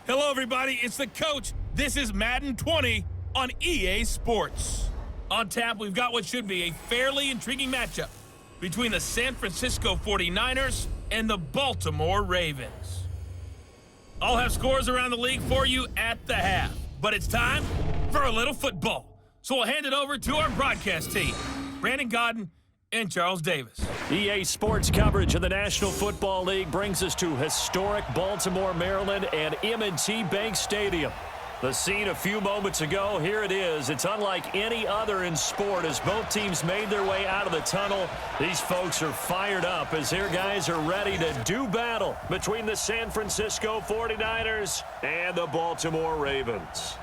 Hello, everybody. It's the coach. This is Madden 20 on EA Sports. On tap, we've got what should be a fairly intriguing matchup between the San Francisco 49ers and the Baltimore Ravens. I'll have scores around the league for you at the half, but it's time for a little football. So we'll hand it over to our broadcast team, Brandon Godden and Charles Davis. EA Sports coverage of the National Football League brings us to historic Baltimore, Maryland, and M&T Bank Stadium. The scene a few moments ago, here it is. It's unlike any other in sport as both teams made their way out of the tunnel. These folks are fired up as their guys are ready to do battle between the San Francisco 49ers and the Baltimore Ravens.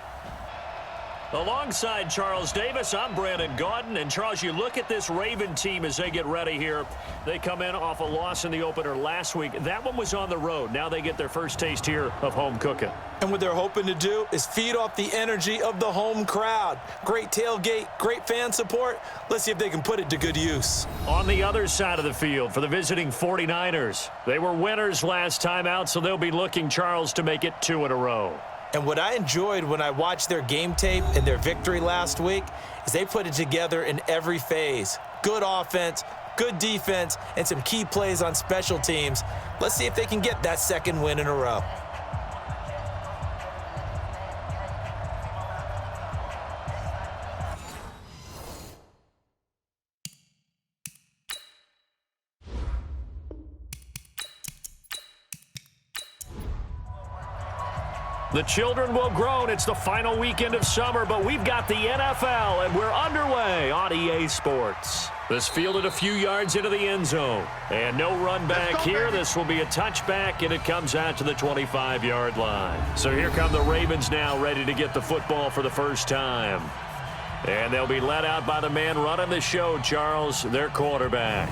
Alongside Charles Davis, I'm Brandon Godden. And Charles, you look at this Raven team as they get ready here. They come in off a loss in the opener last week. That one was on the road. Now they get their first taste here of home cooking. And what they're hoping to do is feed off the energy of the home crowd. Great tailgate, great fan support. Let's see if they can put it to good use. On the other side of the field for the visiting 49ers. They were winners last time out, so they'll be looking, Charles, to make it 2 in a row. And what I enjoyed when I watched their game tape and their victory last week is they put it together in every phase. Good offense, good defense, and some key plays on special teams. Let's see if they can get that second win in a row. The children will groan. It's the final weekend of summer, but we've got the NFL, and we're underway on EA Sports. This fielded a few yards into the end zone. And no run back here. This will be a touchback, and it comes out to the 25-yard line. So here come the Ravens now, ready to get the football for the first time. And they'll be led out by the man running the show, Charles, their quarterback.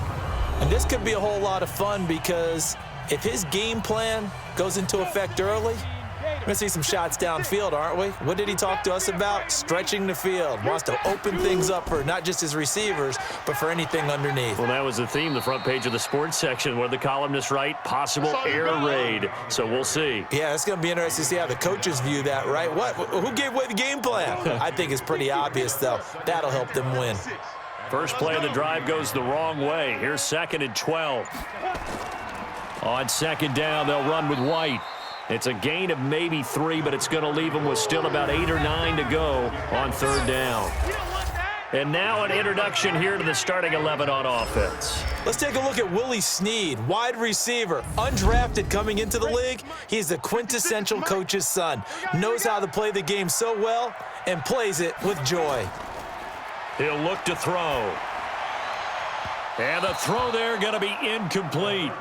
And this could be a whole lot of fun because if his game plan goes into effect early, we're going to see some shots downfield, aren't we? What did he talk to us about? Stretching the field. Wants to open things up for not just his receivers, but for anything underneath. Well, that was the theme, the front page of the sports section, where the columnists write, possible air raid. So we'll see. Yeah, it's going to be interesting to see how the coaches view that, right? Who gave away the game plan? I think it's pretty obvious, though. That'll help them win. First play of the drive goes the wrong way. Here's 2nd and 12. On 2nd down, they'll run with White. It's a gain of maybe 3, but it's going to leave them with still about 8 or 9 to go on 3rd down. And now an introduction here to the starting 11 on offense. Let's take a look at Willie Snead, wide receiver, undrafted coming into the league. He's the quintessential coach's son, knows how to play the game so well and plays it with joy. He'll look to throw. And the throw there going to be incomplete.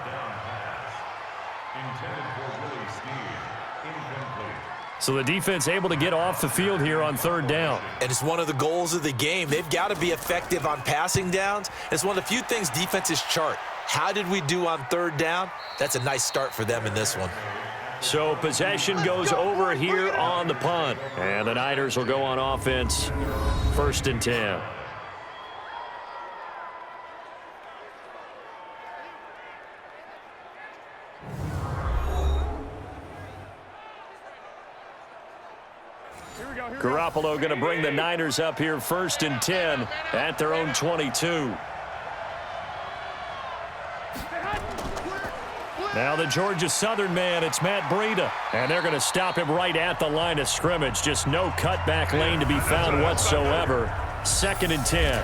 So the defense able to get off the field here on 3rd down. And it's one of the goals of the game. They've got to be effective on passing downs. It's one of the few things defenses chart. How did we do on 3rd down? That's a nice start for them in this one. So possession goes over here on the punt. And the Niners will go on offense, 1st and 10. Garoppolo going to bring the Niners up here 1st and 10 at their own 22. Now the Georgia Southern man, it's Matt Breida. And they're going to stop him right at the line of scrimmage. Just no cutback lane to be found whatsoever. 2nd and 10.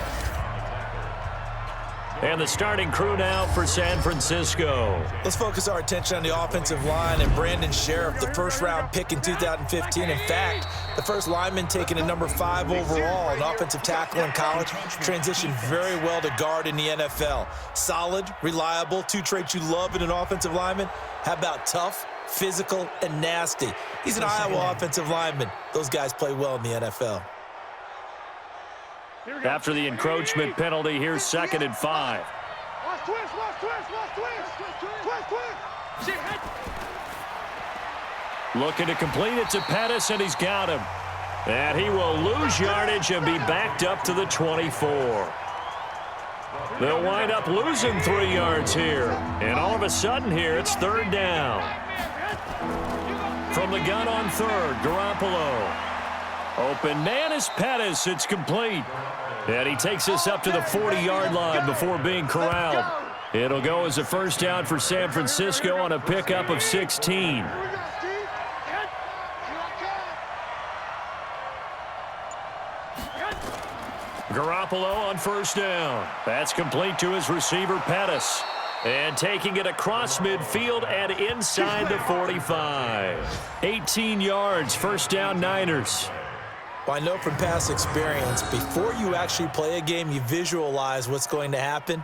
And the starting crew now for San Francisco. Let's focus our attention on the offensive line and Brandon Sheriff, the first-round pick in 2015. In fact, the first lineman taken at number 5 overall, an offensive tackle in college, transitioned very well to guard in the NFL. Solid, reliable, 2 traits you love in an offensive lineman. How about tough, physical, and nasty? He's an Iowa offensive lineman. Those guys play well in the NFL. After the encroachment penalty, here's 2nd and 5. Looking to complete it to Pettis, and he's got him. And he will lose yardage and be backed up to the 24. They'll wind up losing 3 yards here. And all of a sudden here, it's 3rd down. From the gun on third, Garoppolo. Open man is Pettis. It's complete. And he takes us up to the 40-yard line before being corralled. It'll go as a first down for San Francisco on a pickup of 16. Garoppolo on first down. That's complete to his receiver, Pettis. And taking it across midfield and inside the 45. 18 yards, first down Niners. Well, I know from past experience, before you actually play a game, you visualize what's going to happen.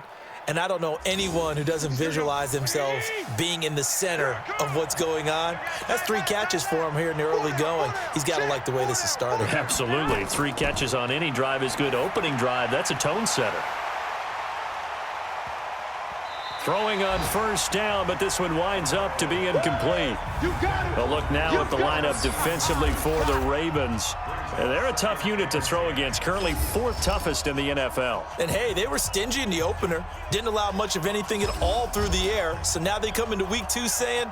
And I don't know anyone who doesn't visualize themselves being in the center of what's going on. That's 3 catches for him here in the early going. He's got to like the way this is starting. Absolutely. 3 catches on any drive is good. Opening drive, that's a tone setter. Throwing on first down, but this one winds up to be incomplete. A look now at the lineup defensively for the Ravens. And they're a tough unit to throw against, currently 4th toughest in the NFL. And, hey, they were stingy in the opener, didn't allow much of anything at all through the air. So now they come into week 2 saying,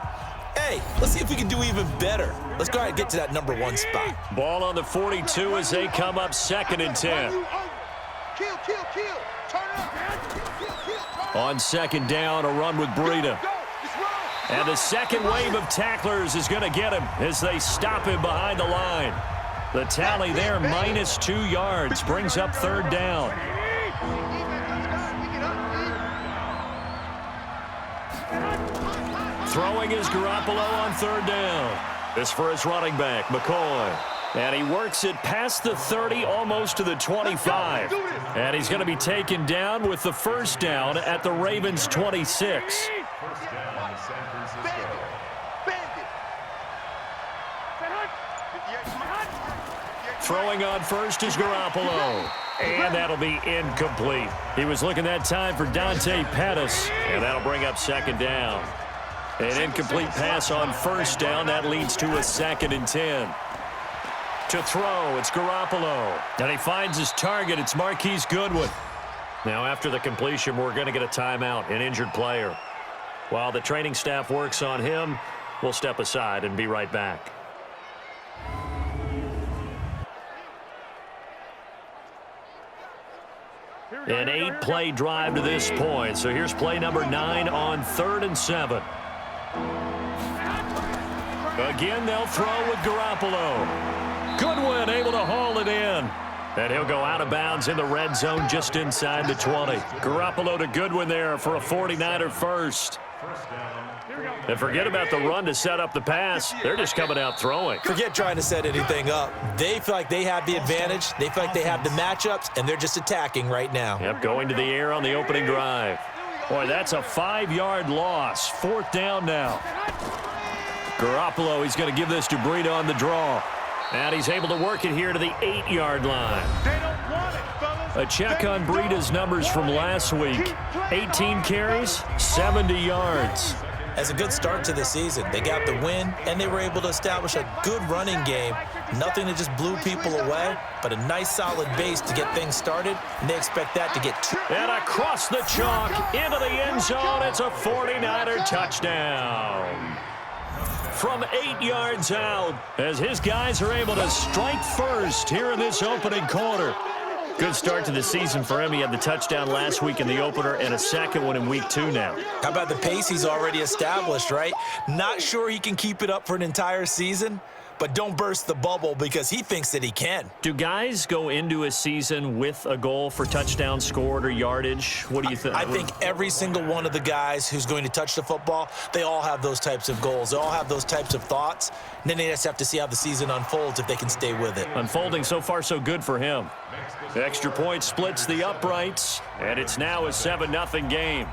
hey, let's see if we can do even better. Let's go ahead and get to that number 1 spot. Ball on the 42 as they come up 2nd and 10. Kill. Turn it up. On 2nd down, a run with Breida. And the second wave of tacklers is going to get him as they stop him behind the line. The tally there, minus 2 yards, brings up 3rd down. Throwing is Garoppolo on 3rd down. This for his running back, McCoy. And he works it past the 30, almost to the 25. And he's going to be taken down with the first down at the Ravens' 26. Throwing on first is Garoppolo. And that'll be incomplete. He was looking that time for Dante Pettis. And that'll bring up 2nd down. An incomplete pass on first down. That leads to a 2nd and 10. To throw, it's Garoppolo. And he finds his target. It's Marquise Goodwin. Now, after the completion, we're going to get a timeout, an injured player. While the training staff works on him, we'll step aside and be right back. An 8-play drive to this point. So here's play number 9 on 3rd and 7. Again, they'll throw with Garoppolo. Goodwin able to haul it in. And he'll go out of bounds in the red zone just inside the 20. Garoppolo to Goodwin there for a 49er first. And forget about the run to set up the pass. They're just coming out throwing. Forget trying to set anything up. They feel like they have the advantage. They feel like they have the matchups, and they're just attacking right now. Yep, going to the air on the opening drive. Boy, that's a 5-yard loss. 4th down now. Garoppolo, he's going to give this to Breida on the draw. And he's able to work it here to the 8-yard line. A check on Breida's numbers from last week. 18 carries, 70 yards. As a good start to the season, they got the win, and they were able to establish a good running game. Nothing that just blew people away, but a nice solid base to get things started, and they expect that to get 2. And across the chalk, into the end zone, it's a 49er touchdown. From 8 yards out, as his guys are able to strike first here in this opening quarter. Good start to the season for him. He had the touchdown last week in the opener and a second one in week 2 now. How about the pace he's already established, right? Not sure he can keep it up for an entire season, but don't burst the bubble because he thinks that he can. Do guys go into a season with a goal for touchdowns scored or yardage? What do you think? I think every single one of the guys who's going to touch the football, they all have those types of goals. They all have those types of thoughts. And then they just have to see how the season unfolds if they can stay with it. Unfolding so far so good for him. The extra point splits the uprights, and it's now a 7-0 game.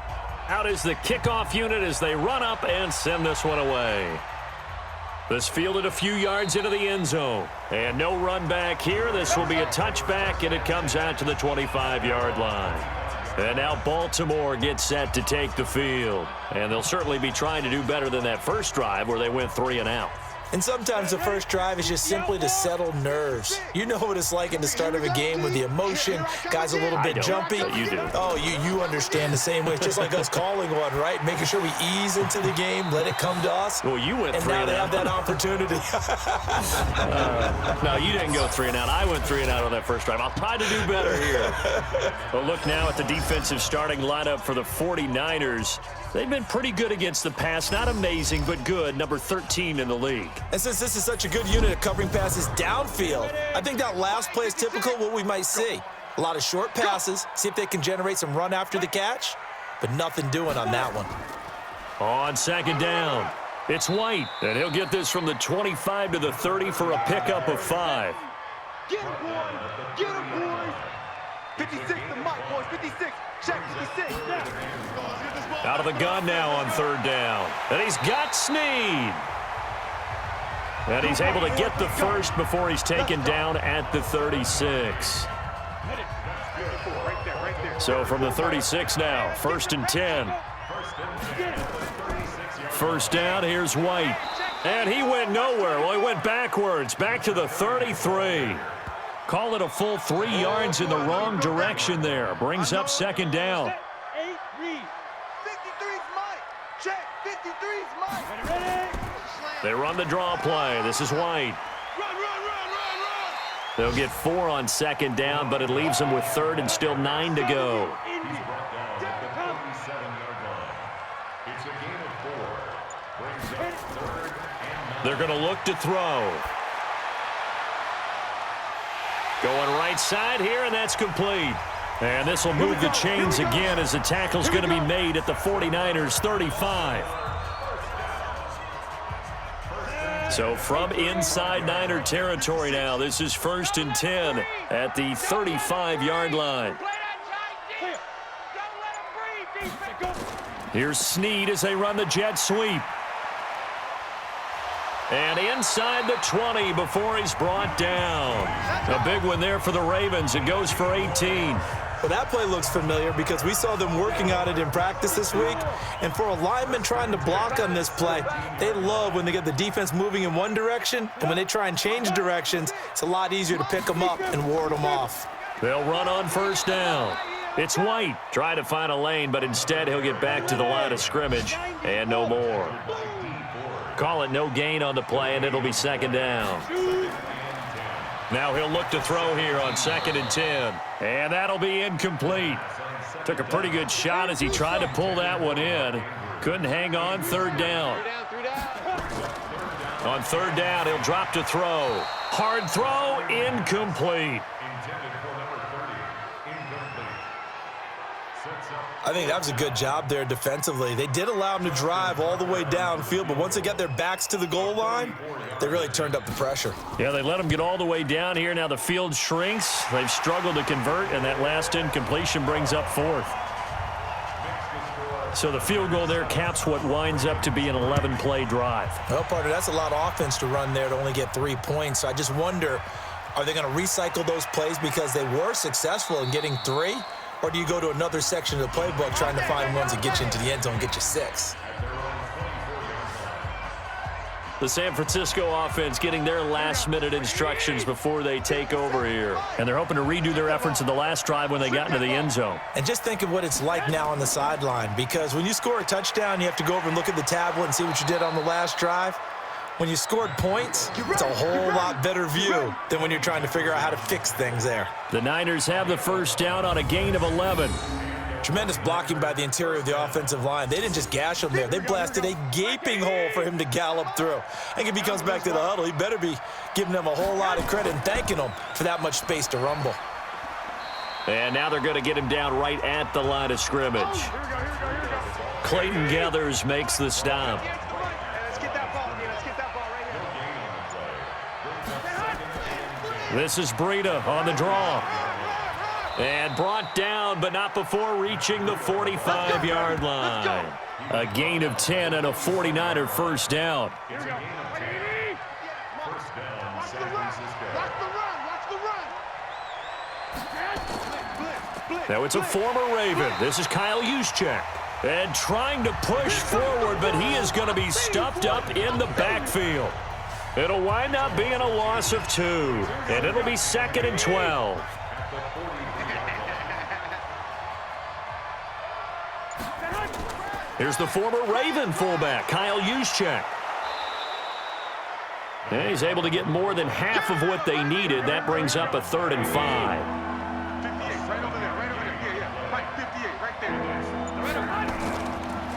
Out is the kickoff unit as they run up and send this one away. This fielded a few yards into the end zone. And no run back here. This will be a touchback, and it comes out to the 25-yard line. And now Baltimore gets set to take the field. And they'll certainly be trying to do better than that first drive where they went 3 and out. And sometimes the first drive is just simply to settle nerves. You know what it's like at the start of a game with the emotion, guys a little bit jumpy. You do. Oh, you understand the same way. It's just like us calling one, right? Making sure we ease into the game, let it come to us. Well, you went and 3 now and they out. have that opportunity. No, you didn't go 3 and out. I went 3 and out on that first drive. I'll try to do better here. Well, look now at the defensive starting lineup for the 49ers. They've been pretty good against the pass. Not amazing, but good. Number 13 in the league. And since this is such a good unit of covering passes downfield, I think that last play is typical of what we might see. A lot of short passes, see if they can generate some run after the catch, but nothing doing on that one. On second down, it's White, and he'll get this from the 25 to the 30 for a pickup of 5. Get him, boys! Get him, boys! 56 to Mike, boys. 56. Check 56. Out of the gun now on third down. And he's got Snead. And he's able to get the first before he's taken down at the 36. So from the 36 now, 1st and 10. First down, here's White. And he went nowhere. Well, he went backwards, back to the 33. Call it a full 3 yards in the wrong direction there. Brings up second down. 53's Mike. Check. 53's Mike. They run the draw play. This is White. They'll get 4 on second down, but it leaves them with 3rd and still 9 to go. They're going to look to throw. Going right side here, and that's complete. And this will move the chains again as the tackle's going to be made at the 49ers 35. So from inside Niner territory now, this is 1st and 10 at the 35-yard line. Here's Snead as they run the jet sweep. And inside the 20 before he's brought down. A big one there for the Ravens. It goes for 18. Well, that play looks familiar because we saw them working on it in practice this week. And for a lineman trying to block on this play, they love when they get the defense moving in one direction. And when they try and change directions, it's a lot easier to pick them up and ward them off. They'll run on first down. It's White. Try to find a lane, but instead he'll get back to the line of scrimmage. And no more. Call it no gain on the play, and it'll be second down. Now he'll look to throw here on 2nd and 10. And that'll be incomplete. Took a pretty good shot as he tried to pull that one in. Couldn't hang on. 3rd down. On 3rd down, he'll drop to throw. Hard throw, incomplete. I think that was a good job there defensively. They did allow them to drive all the way downfield, but once they got their backs to the goal line, they really turned up the pressure. Yeah, they let them get all the way down here. Now the field shrinks. They've struggled to convert, and that last incompletion brings up 4th. So the field goal there caps what winds up to be an 11-play drive. Well, partner, that's a lot of offense to run there to only get 3 points. So I just wonder, are they going to recycle those plays because they were successful in getting 3? Or do you go to another section of the playbook trying to find ones that get you into the end zone and get you 6? The San Francisco offense getting their last-minute instructions before they take over here. And they're hoping to redo their efforts in the last drive when they got into the end zone. And just think of what it's like now on the sideline, because when you score a touchdown, you have to go over and look at the tablet and see what you did on the last drive. When you scored points, it's a whole lot better view than when you're trying to figure out how to fix things there. The Niners have the first down on a gain of 11. Tremendous blocking by the interior of the offensive line. They didn't just gash him there. They blasted a gaping hole for him to gallop through. I think if he comes back to the huddle, he better be giving them a whole lot of credit and thanking them for that much space to rumble. And now they're going to get him down right at the line of scrimmage. Clayton Gathers makes the stop. This is Breida on the draw. And brought down, but not before reaching the 45-yard line. A gain of 10 and a 49er first down. Now it's a former Raven. This is Kyle Juszczyk. And trying to push forward, but he is going to be stuffed up in the backfield. It'll wind up being a loss of 2, and it'll be 2nd and 12. Here's the former Raven fullback, Kyle Juszczyk. And he's able to get more than half of what they needed. That brings up a 3rd and 5. 58, right over there, right over there. Yeah. Mike, 58, right there.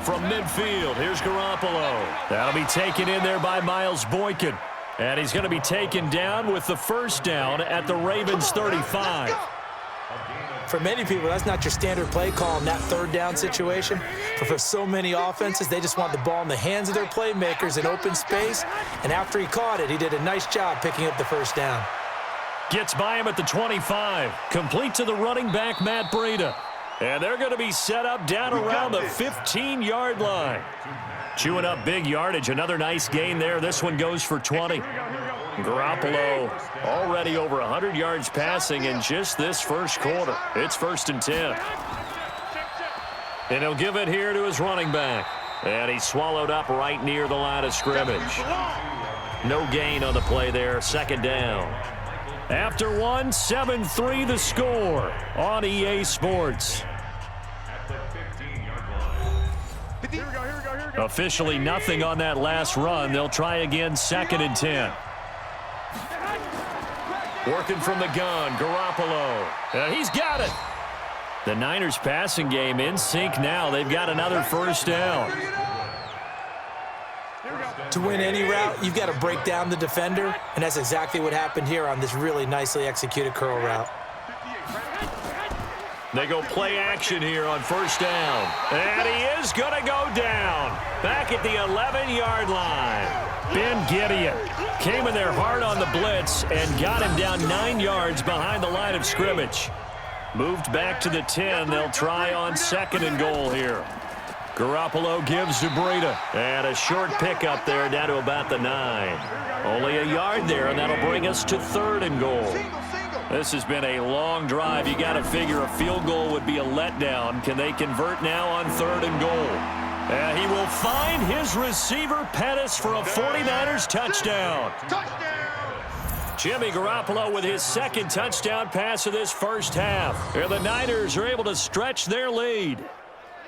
From midfield, here's Garoppolo. That'll be taken in there by Miles Boykin. And he's going to be taken down with the first down at the Ravens' 35. For many people, that's not your standard play call in that 3rd down situation. But for so many offenses, they just want the ball in the hands of their playmakers in open space. And after he caught it, he did a nice job picking up the first down. Gets by him at the 25. Complete to the running back, Matt Breida. And they're going to be set up down around the 15-yard line. Chewing up big yardage. Another nice gain there. This one goes for 20. Garoppolo already over 100 yards passing in just this first quarter. It's 1st and 10. And he'll give it here to his running back. And he's swallowed up right near the line of scrimmage. No gain on the play there. 2nd down. After one, 7-3 the score on EA Sports. Officially nothing on that last run. They'll try again, 2nd and 10. Working from the gun, Garoppolo. He's got it. The Niners passing game in sync now. They've got another first down. To win any route, you've got to break down the defender, and that's exactly what happened here on this really nicely executed curl route. They go play action here on first down. And he is going to go down. Back at the 11-yard line. Ben Gideon came in there hard on the blitz and got him down 9 yards behind the line of scrimmage. Moved back to the 10. They'll try on 2nd and goal here. Garoppolo gives to Breida. And a short pickup there down to about the 9. Only a yard there, and that'll bring us to 3rd and goal. This has been a long drive. You got to figure a field goal would be a letdown. Can they convert now on 3rd and goal? And he will find his receiver, Pettis, for a 49ers touchdown. Jimmy Garoppolo with his 2nd touchdown pass of this first half. And the Niners are able to stretch their lead.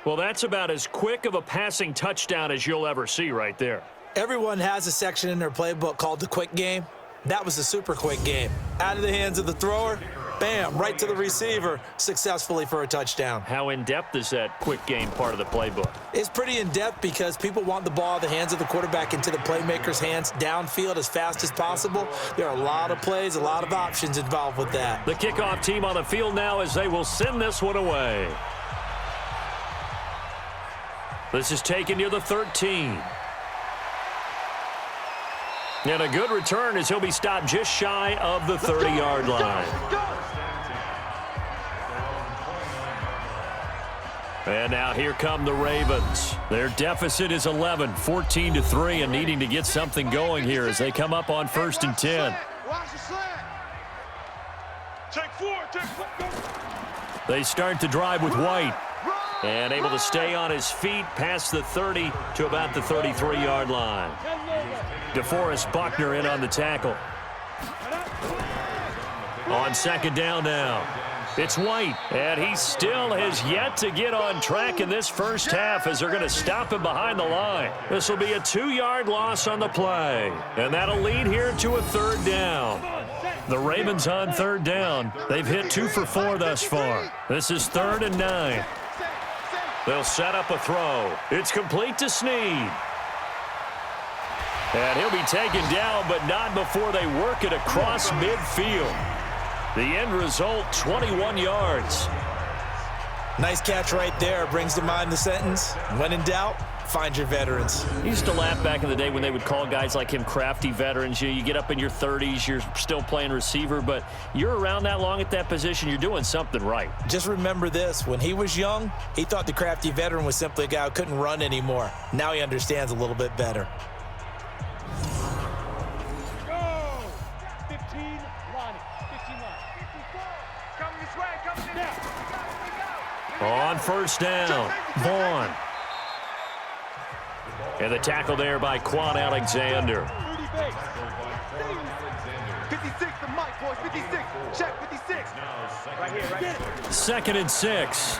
Well, that's about as quick of a passing touchdown as you'll ever see right there. Everyone has a section in their playbook called the quick game. That was the super quick game. Out of the hands of the thrower, bam, right to the receiver, successfully for a touchdown. How in-depth is that quick game part of the playbook? It's pretty in-depth because people want the ball out of the hands of the quarterback into the playmaker's hands downfield as fast as possible. There are a lot of plays, a lot of options involved with that. The kickoff team on the field now as they will send this one away. This is taken near the 13. And a good return as he'll be stopped just shy of the 30-yard line. And now here come the Ravens. Their deficit is 11, 14-3, and needing to get something going here as they come up on 1st and 10. They start the drive with White. And able to stay on his feet past the 30 to about the 33-yard line. DeForest Buckner in on the tackle. On 2nd down now. It's White, and he still has yet to get on track in this first half as they're going to stop him behind the line. This will be a 2-yard loss on the play, and that'll lead here to a 3rd down. The Ravens on 3rd down. They've hit 2 for 4 thus far. This is 3rd and 9. They'll set up a throw. It's complete to Snead. And he'll be taken down, but not before they work it across midfield. The end result, 21 yards. Nice catch right there. Brings to mind the sentence, when in doubt, find your veterans. I used to laugh back in the day when they would call guys like him crafty veterans. You get up in your 30s, you're still playing receiver, but you're around that long at that position, you're doing something right. Just remember this. When he was young, he thought the crafty veteran was simply a guy who couldn't run anymore. Now he understands a little bit better. On 1st down, Vaughn. And the tackle there by Quan Alexander. 56. Check 56. Right here, right here. 2nd and 6.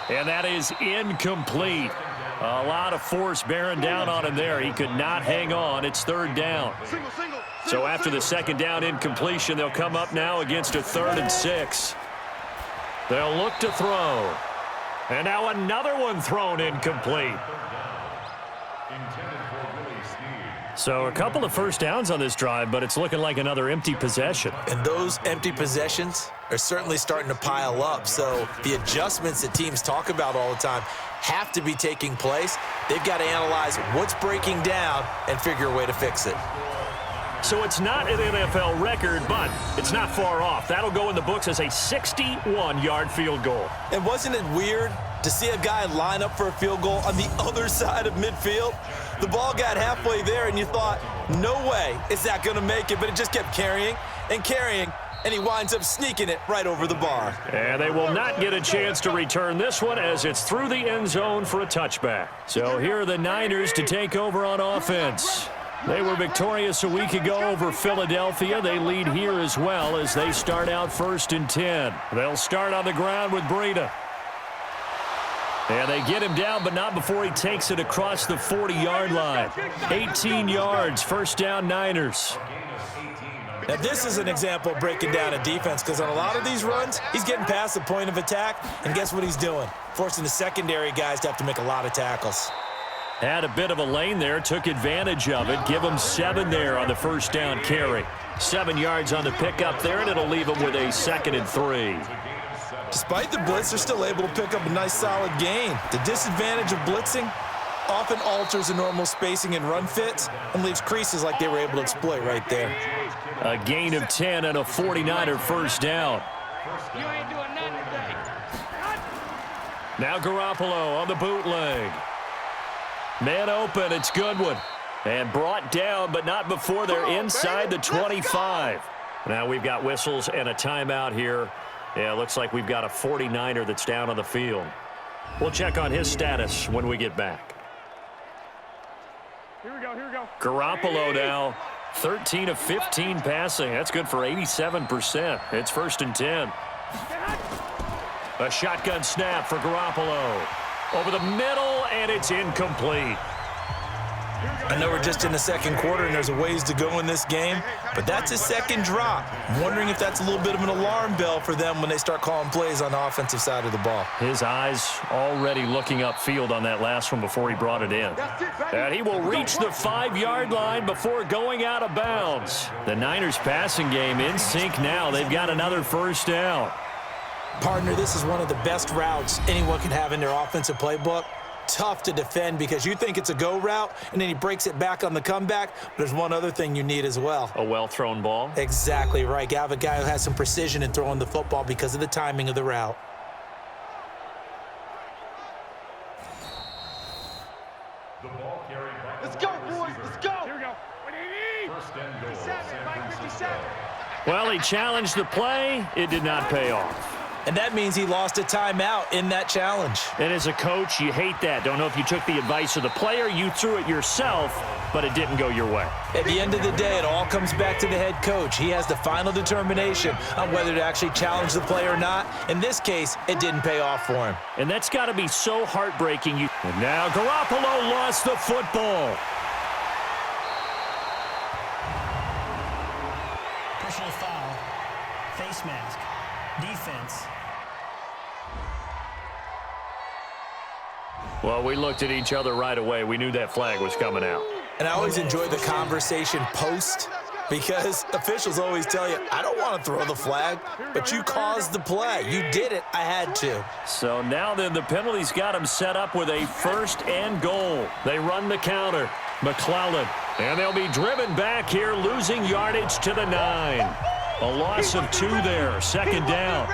And that is incomplete. A lot of force bearing down on him there. He could not hang on. It's 3rd down. So after the 2nd down incompletion, they'll come up now against a 3rd and 6. They'll look to throw. And now another one thrown incomplete. So a couple of first downs on this drive, but it's looking like another empty possession. And those empty possessions are certainly starting to pile up. So the adjustments that teams talk about all the time have to be taking place. They've got to analyze what's breaking down and figure a way to fix it. So it's not an NFL record, but it's not far off. That'll go in the books as a 61-yard field goal. And wasn't it weird to see a guy line up for a field goal on the other side of midfield? The ball got halfway there, and you thought, no way is that going to make it, but it just kept carrying and carrying, and he winds up sneaking it right over the bar. And they will not get a chance to return this one as it's through the end zone for a touchback. So here are the Niners to take over on offense. They were victorious a week ago over Philadelphia. They lead here as well as they start out 1st and 10. They'll start on the ground with Breida. And they get him down, but not before he takes it across the 40-yard line. 18 yards, 1st down Niners. Now, this is an example of breaking down a defense because on a lot of these runs, he's getting past the point of attack, and guess what he's doing? Forcing the secondary guys to have to make a lot of tackles. Had a bit of a lane there, took advantage of it. Give him 7 there on the 1st down carry. 7 yards on the pickup there, and it'll leave him with a 2nd and 3. Despite the blitz, they're still able to pick up a nice solid gain. The disadvantage of blitzing often alters the normal spacing and run fits and leaves creases like they were able to exploit right there. A gain of 10 and a 49er 1st down. You ain't doing nothing today. Now Garoppolo on the bootleg. Man open, it's Goodwin. And brought down, but not before they're inside the 25. Now we've got whistles and a timeout here. Yeah, it looks like we've got a 49er that's down on the field. We'll check on his status when we get back. Here we go. Garoppolo now, 13 of 15 passing. That's good for 87%. It's 1st and 10. A shotgun snap for Garoppolo. Over the middle, and it's incomplete. I know we're just in the 2nd quarter and there's a ways to go in this game, but that's his 2nd drop. I'm wondering if that's a little bit of an alarm bell for them when they start calling plays on the offensive side of the ball. His eyes already looking upfield on that last one before he brought it in. And he will reach the 5-yard line before going out of bounds. The Niners passing game in sync now. They've got another 1st down. Partner, this is one of the best routes anyone can have in their offensive playbook. Tough to defend because you think it's a go route, and then he breaks it back on the comeback. But there's one other thing you need as well. A well-thrown ball. Exactly right. You have a guy who has some precision in throwing the football because of the timing of the route. Let's go, boys. Let's go. Here we go. What do you need? 57, Mike 57. Well, he challenged the play. It did not pay off. And that means he lost a timeout in that challenge. And as a coach, you hate that. Don't know if you took the advice of the player, you threw it yourself, but it didn't go your way. At the end of the day, it all comes back to the head coach. He has the final determination on whether to actually challenge the play or not. In this case, it didn't pay off for him. And that's got to be so heartbreaking. And now Garoppolo lost the football. Personal foul, face mask, defense. Well, we looked at each other right away. We knew that flag was coming out. And I always enjoy the conversation post because officials always tell you, I don't want to throw the flag, but you caused the play. You did it. I had to. So now then, the penalty's got him set up with a 1st and goal. They run the counter. McClellan. And they'll be driven back here, losing yardage to the 9. A loss of 2 there. 2nd down.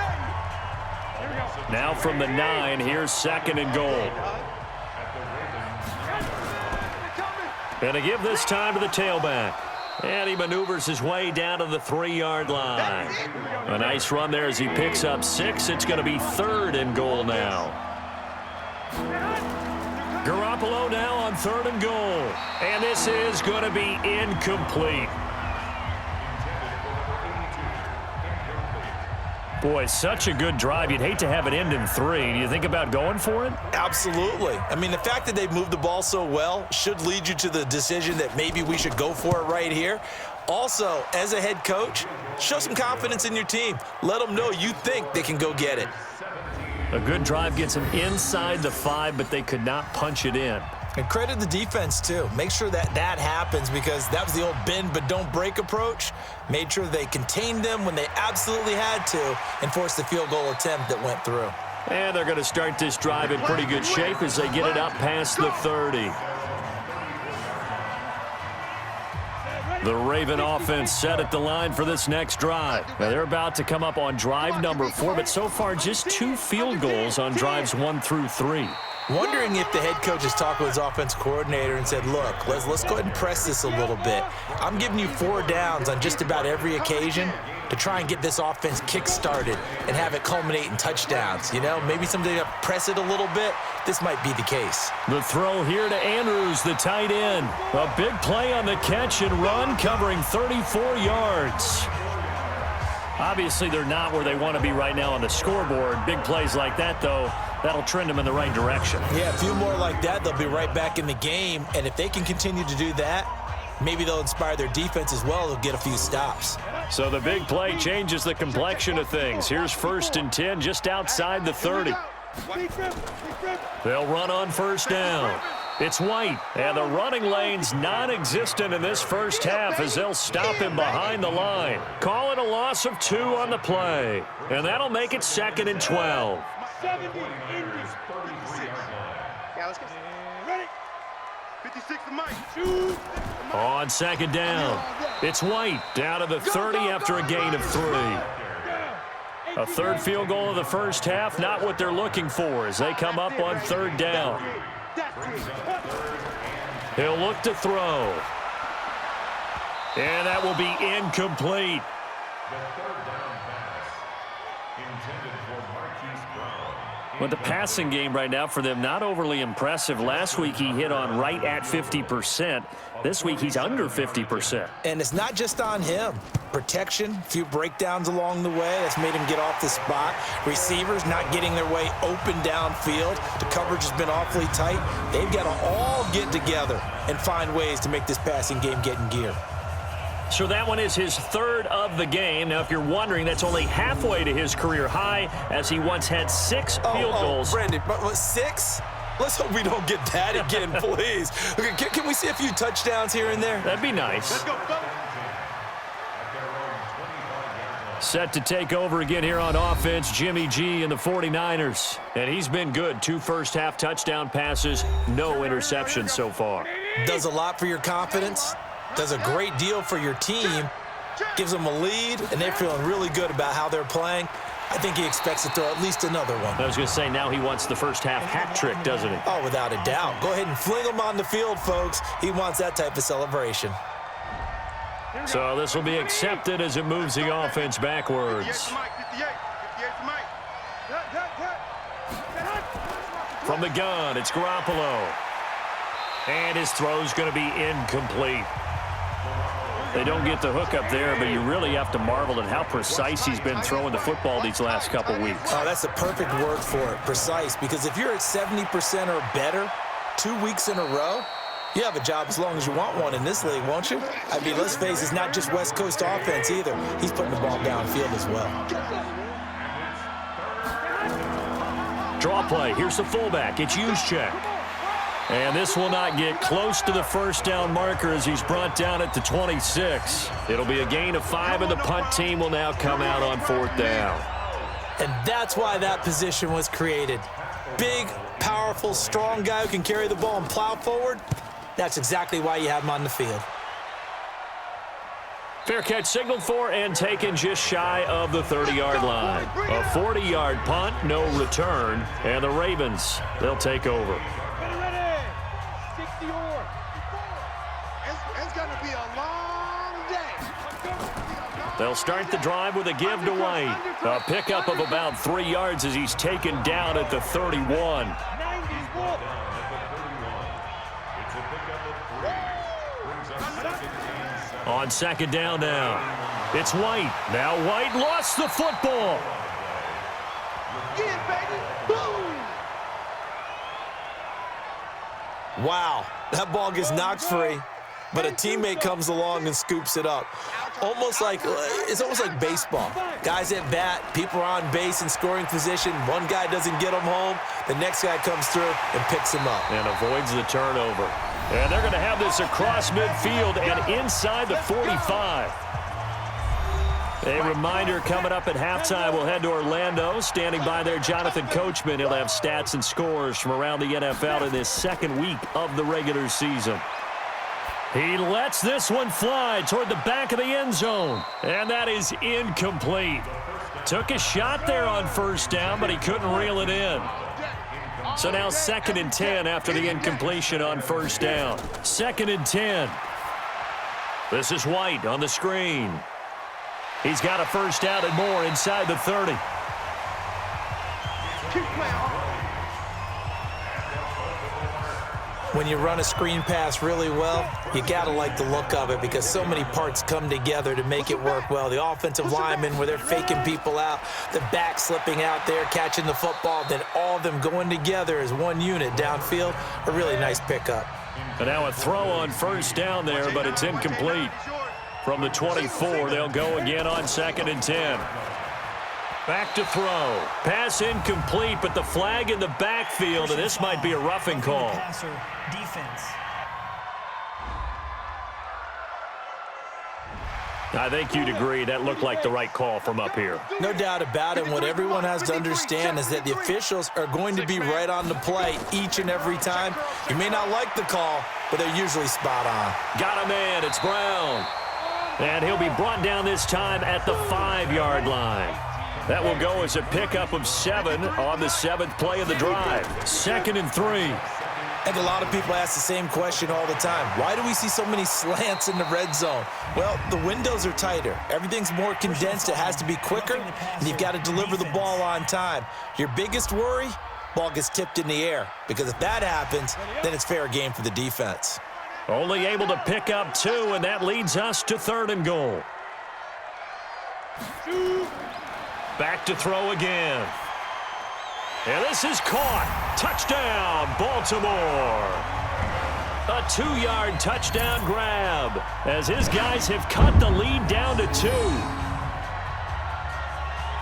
Now from the 9, here's 2nd and goal. And to give this time to the tailback. And he maneuvers his way down to the 3-yard line. A nice run there as he picks up 6. It's going to be 3rd and goal now. Garoppolo now on 3rd and goal. And this is going to be incomplete. Boy, such a good drive. You'd hate to have it end in 3. Do you think about going for it? Absolutely. I mean, the fact that they've moved the ball so well should lead you to the decision that maybe we should go for it right here. Also, as a head coach, show some confidence in your team. Let them know you think they can go get it. A good drive gets them inside the 5, but they could not punch it in. And credit the defense, too. Make sure that happens, because that was the old bend but don't break approach. Made sure they contained them when they absolutely had to and forced the field goal attempt that went through. And they're going to start this drive in pretty good shape as they get it up past the 30. The Raven offense set at the line for this next drive. Now they're about to come up on drive number 4, but so far just 2 field goals on drives 1 through 3. Wondering if the head coach has talked with his offense coordinator and said, look, let's go ahead and press this a little bit. I'm giving you 4 downs on just about every occasion to try and get this offense kick-started and have it culminate in touchdowns. You know, maybe someday to press it a little bit. This might be the case. The throw here to Andrews, the tight end. A big play on the catch and run, covering 34 yards. Obviously, they're not where they want to be right now on the scoreboard. Big plays like that, though, that'll trend them in the right direction. Yeah, a few more like that, they'll be right back in the game. And if they can continue to do that, maybe they'll inspire their defense as well. They'll get a few stops. So the big play changes the complexion of things. Here's 1st and 10 just outside the 30. They'll run on 1st down. It's White, and the running lane's non-existent in this first half as they'll stop him behind the line. Call it a loss of 2 on the play, and that'll make it 2nd and 12. 70 in this 36. Yeah, let's get ready. 56 to Mike. Shoot. On 2nd down, it's White down to the 30 after a gain of 3. A 3rd field goal of the first half, not what they're looking for as they come up on 3rd down. He'll look to throw. And that will be incomplete. Well, the passing game right now for them, not overly impressive. Last week he hit on right at 50%. This week he's under 50%. And it's not just on him. Protection, a few breakdowns along the way. That's made him get off the spot. Receivers not getting their way open downfield. The coverage has been awfully tight. They've got to all get together and find ways to make this passing game get in gear. So that one is his 3rd of the game. Now, if you're wondering, that's only halfway to his career high, as he once had 6 field goals. Brandon, but 6? Let's hope we don't get that again, please. Okay, can we see a few touchdowns here and there? That'd be nice. Let's go, fellas. Set to take over again here on offense, Jimmy G and the 49ers. And he's been good. 2 first-half touchdown passes, no interceptions so far. Does a lot for your confidence. Does a great deal for your team. Gives them a lead, and they're feeling really good about how they're playing. I think he expects to throw at least another one. I was going to say, now he wants the first-half hat trick, doesn't he? Oh, without a doubt. Go ahead and fling him on the field, folks. He wants that type of celebration. So this will be accepted as it moves the offense backwards. From the gun, it's Garoppolo. And his throw's going to be incomplete. They don't get the hook up there, but you really have to marvel at how precise he's been throwing the football these last couple weeks. Oh, that's the perfect word for it, precise. Because if you're at 70% or better 2 weeks in a row, you have a job as long as you want one in this league, won't you? I mean, let's face it, it's not just West Coast offense either. He's putting the ball downfield as well. Draw play. Here's the fullback. It's Juszczyk. And this will not get close to the first down marker as he's brought down at the 26. It'll be a gain of 5, and the punt team will now come out on 4th down. And that's why that position was created. Big, powerful, strong guy who can carry the ball and plow forward. That's exactly why you have him on the field. Fair catch signaled for and taken just shy of the 30-yard line. A 40-yard punt, no return, and the Ravens, they'll take over. It's going to be a long day. They'll start the drive with a give to White. A pickup of about 3 yards as he's taken down at the 31. On 2nd down now. It's White. Now White lost the football. Yeah, baby. Boom. Wow, that ball gets knocked free, but a teammate comes along and scoops it up. It's almost like baseball. Guys at bat, people are on base in scoring position. One guy doesn't get them home. The next guy comes through and picks him up. And avoids the turnover. And they're going to have this across midfield and inside the 45. A reminder coming up at halftime, we'll head to Orlando. Standing by there, Jonathan Coachman. He'll have stats and scores from around the NFL in this second week of the regular season. He lets this one fly toward the back of the end zone. And that is incomplete. Took a shot there on first down, but he couldn't reel it in. So now 2nd and 10 after the incompletion on first down. 2nd and 10. This is White on the screen. He's got a first down and more inside the 30. Keep playing hard. When you run a screen pass really well, you got to like the look of it because so many parts come together to make it work well. The offensive linemen, where they're faking people out, the back slipping out there, catching the football, then all of them going together as one unit downfield. A really nice pickup. And now a throw on first down there, but it's incomplete. From the 24, they'll go again on 2nd and 10. Back to throw. Pass incomplete, but the flag in the backfield, and this might be a roughing call. Passer, defense. I think you'd agree that looked like the right call from up here. No doubt about it. What everyone has to understand is that the officials are going to be right on the play each and every time. You may not like the call, but they're usually spot on. Got a man. It's Brown. And he'll be brought down this time at the 5-yard line. That will go as a pickup of 7 on the 7th play of the drive. 2nd and 3. And a lot of people ask the same question all the time. Why do we see so many slants in the red zone? Well, the windows are tighter. Everything's more condensed. It has to be quicker, and you've got to deliver the ball on time. Your biggest worry, ball gets tipped in the air, because if that happens, then it's fair game for the defense. Only able to pick up 2, and that leads us to 3rd and goal. Back to throw again. And this is caught. Touchdown, Baltimore. A 2-yard touchdown grab as his guys have cut the lead down to 2.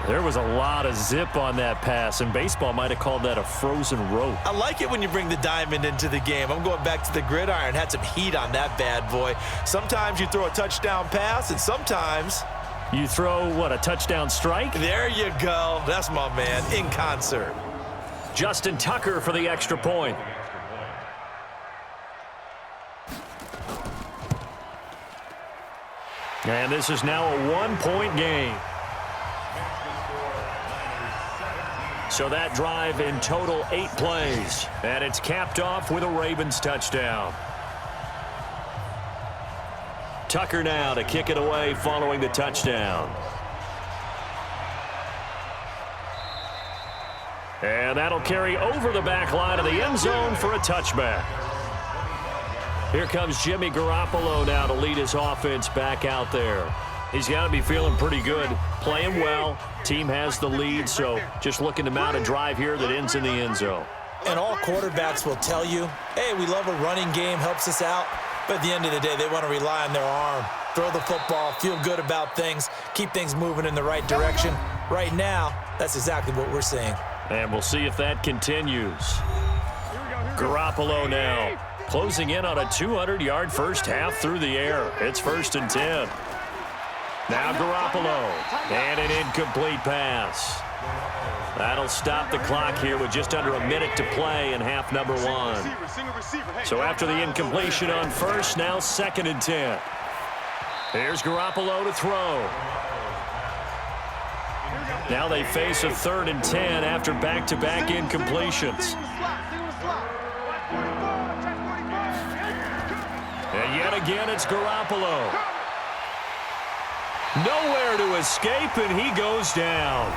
There was a lot of zip on that pass, and baseball might have called that a frozen rope. I like it when you bring the diamond into the game. I'm going back to the gridiron. Had some heat on that bad boy. Sometimes you throw a touchdown pass, and sometimes you throw, what, a touchdown strike? There you go. That's my man, in concert. Justin Tucker for the extra point. And this is now a 1-point game. So that drive in total 8 plays. And it's capped off with a Ravens touchdown. Tucker now to kick it away following the touchdown. And that'll carry over the back line of the end zone for a touchback. Here comes Jimmy Garoppolo now to lead his offense back out there. He's got to be feeling pretty good, playing well. Team has the lead, so just looking to mount a drive here that ends in the end zone. And all quarterbacks will tell you, hey, we love a running game, helps us out. But at the end of the day, they want to rely on their arm, throw the football, feel good about things, keep things moving in the right direction. Right now, that's exactly what we're seeing. And we'll see if that continues. Garoppolo now closing in on a 200-yard first half through the air. It's 1st and 10. Now Garoppolo, and an incomplete pass. That'll stop the clock here with just under a minute to play in half number 1. So after the incompletion on first, now 2nd and 10. Here's Garoppolo to throw. Now they face a 3rd and 10 after back-to-back incompletions. And yet again, it's Garoppolo. Nowhere to escape, and he goes down.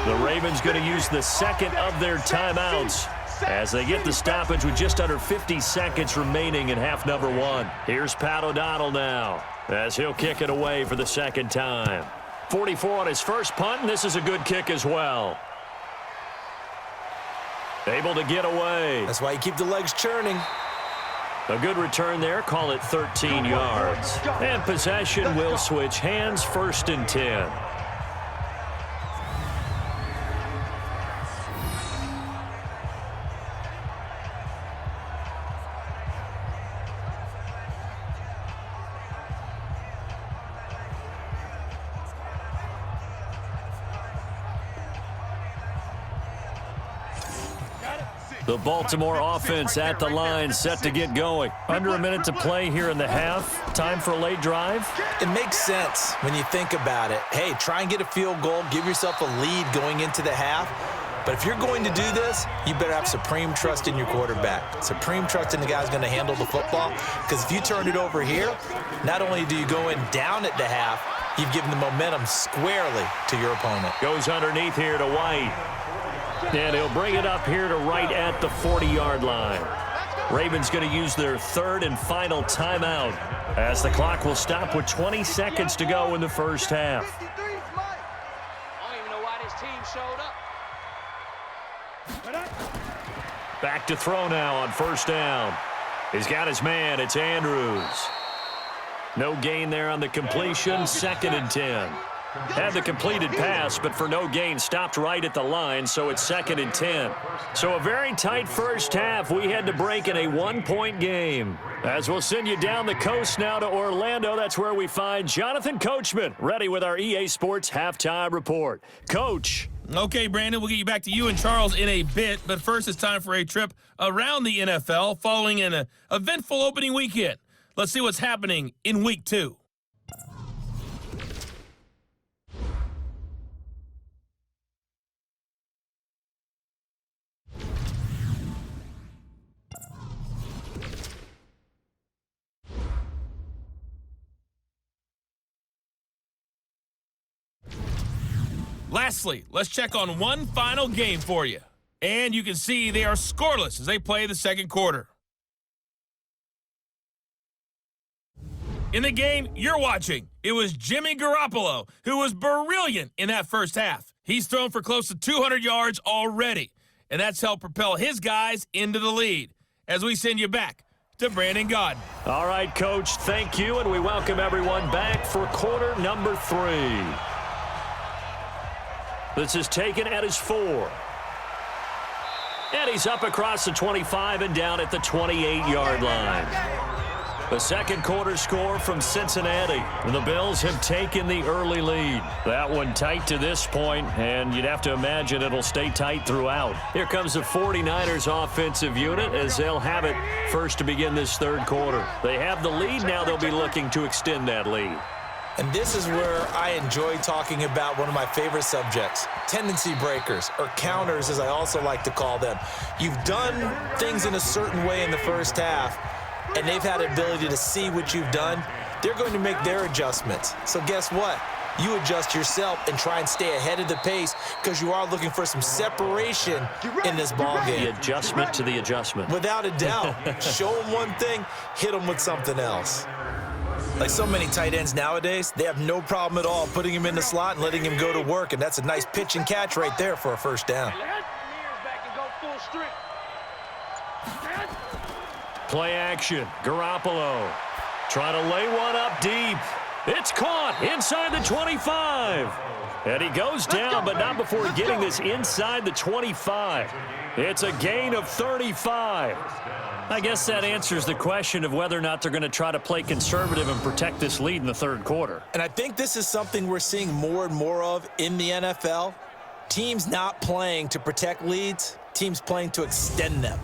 The Ravens going to use the second of their timeouts as they get the stoppage with just under 50 seconds remaining in half number 1. Here's Pat O'Donnell now as he'll kick it away for the second time. 44 on his first punt, and this is a good kick as well. Able to get away. That's why you keep the legs churning. A good return there. Call it 13 yards. And possession will switch hands. 1st and 10. The Baltimore offense at the line, set to get going. Under a minute to play here in the half. Time for a late drive. It makes sense when you think about it. Hey, try and get a field goal. Give yourself a lead going into the half. But if you're going to do this, you better have supreme trust in your quarterback. Supreme trust in the guy who's going to handle the football. Because if you turn it over here, not only do you go in down at the half, you've given the momentum squarely to your opponent. Goes underneath here to White. And he'll bring it up here to right at the 40-yard line. Ravens going to use their 3rd and final timeout as the clock will stop with 20 seconds to go in the first half. I don't even know why this team showed up. Back to throw now on 1st down. He's got his man. It's Andrews. No gain there on the completion. 2nd and 10. Had the completed pass, but for no gain, stopped right at the line, so it's 2nd and 10. So a very tight first half. We had to break in a 1-point game. As we'll send you down the coast now to Orlando, that's where we find Jonathan Coachman, ready with our EA Sports Halftime Report. Coach. Okay, Brandon, we'll get you back to you and Charles in a bit, but first it's time for a trip around the NFL following an eventful opening weekend. Let's see what's happening in Week 2. Lastly, let's check on one final game for you. And you can see they are scoreless as they play the second quarter. In the game you're watching, it was Jimmy Garoppolo who was brilliant in that first half. He's thrown for close to 200 yards already, and that's helped propel his guys into the lead. As we send you back to Brandon Gaudin. All right, Coach, thank you, and we welcome everyone back for quarter number 3. This is taken at his 4. And he's up across the 25 and down at the 28-yard line. The second quarter score from Cincinnati. The Bills have taken the early lead. That one tight to this point, and you'd have to imagine it'll stay tight throughout. Here comes the 49ers offensive unit as they'll have it first to begin this third quarter. They have the lead. Now they'll be looking to extend that lead. And this is where I enjoy talking about one of my favorite subjects, tendency breakers, or counters as I also like to call them. You've done things in a certain way in the first half, and they've had the ability to see what you've done. They're going to make their adjustments. So guess what? You adjust yourself and try and stay ahead of the pace because you are looking for some separation in this ball game. The adjustment to the adjustment. Without a doubt. Show them one thing, hit them with something else. Like so many tight ends nowadays, they have no problem at all putting him in the slot and letting him go to work, and that's a nice pitch and catch right there for a first down. Play action. Garoppolo trying to lay one up deep. It's caught inside the 25. And he goes down, but not before getting this inside the 25. It's a gain of 35. I guess that answers the question of whether or not they're going to try to play conservative and protect this lead in the third quarter. And I think this is something we're seeing more and more of in the NFL. Teams not playing to protect leads, teams playing to extend them.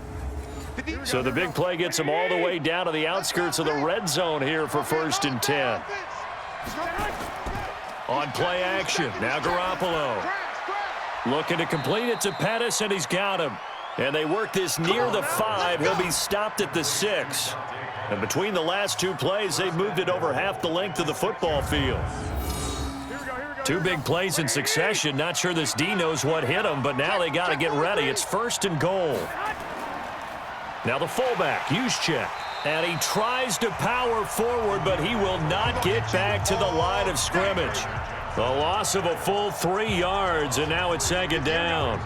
So the big play gets them all the way down to the outskirts of the red zone here for 1st and 10. On play action, now Garoppolo. Looking to complete it to Pettis, and he's got him. And they work this near the 5. He'll be stopped at the 6. And between the last two plays, they've moved it over half the length of the football field. Two big plays in succession. Not sure this D knows what hit him, but now they got to get ready. It's 1st and goal. Now the fullback, Juszczyk. And he tries to power forward, but he will not get back to the line of scrimmage. The loss of a full 3 yards, and now it's 2nd down.